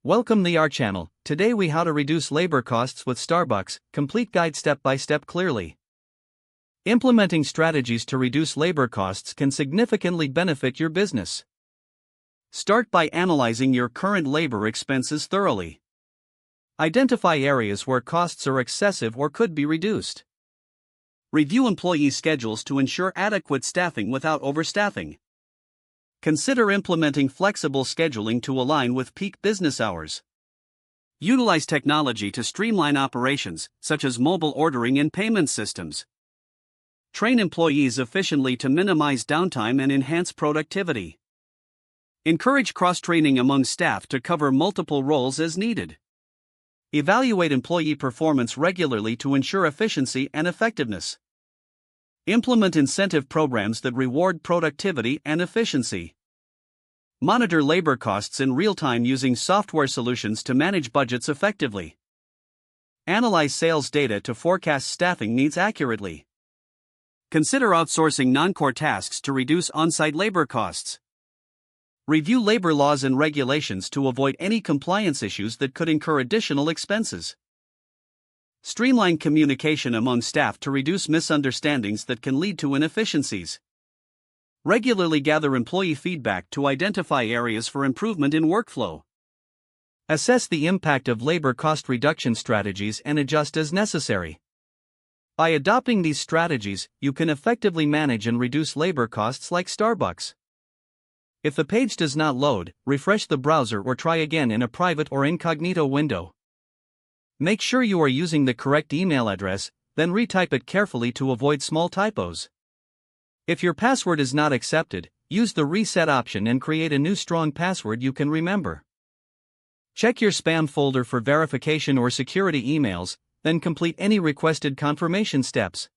Welcome to our channel. Today we how to reduce labor costs with Starbucks, complete guide step by step clearly. Implementing strategies to reduce labor costs can significantly benefit your business. Start by analyzing your current labor expenses thoroughly. Identify areas where costs are excessive or could be reduced. Review employee schedules to ensure adequate staffing without overstaffing. Consider implementing flexible scheduling to align with peak business hours. Utilize technology to streamline operations, such as mobile ordering and payment systems. Train employees efficiently to minimize downtime and enhance productivity. Encourage cross-training among staff to cover multiple roles as needed. Evaluate employee performance regularly to ensure efficiency and effectiveness. Implement incentive programs that reward productivity and efficiency. Monitor labor costs in real time using software solutions to manage budgets effectively. Analyze sales data to forecast staffing needs accurately. Consider outsourcing non-core tasks to reduce on-site labor costs. Review labor laws and regulations to avoid any compliance issues that could incur additional expenses. Streamline communication among staff to reduce misunderstandings that can lead to inefficiencies. Regularly gather employee feedback to identify areas for improvement in workflow. Assess the impact of labor cost reduction strategies and adjust as necessary. By adopting these strategies, you can effectively manage and reduce labor costs like Starbucks. If the page does not load, refresh the browser or try again in a private or incognito window. Make sure you are using the correct email address, then retype it carefully to avoid small typos. If your password is not accepted, use the reset option and create a new strong password you can remember. Check your spam folder for verification or security emails, then complete any requested confirmation steps.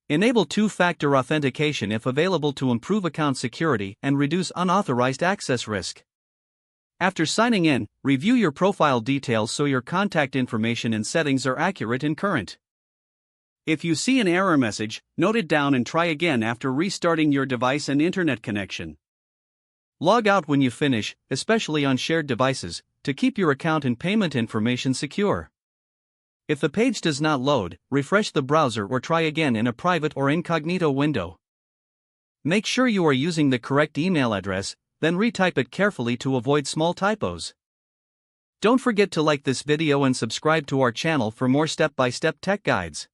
Enable two-factor authentication if available to improve account security and reduce unauthorized access risk. After signing in, review your profile details so your contact information and settings are accurate and current. If you see an error message, note it down and try again after restarting your device and internet connection. Log out when you finish, especially on shared devices, to keep your account and payment information secure. If the page does not load, refresh the browser or try again in a private or incognito window. Make sure you are using the correct email address, then retype it carefully to avoid small typos. Don't forget to like this video and subscribe to our channel for more step-by-step tech guides.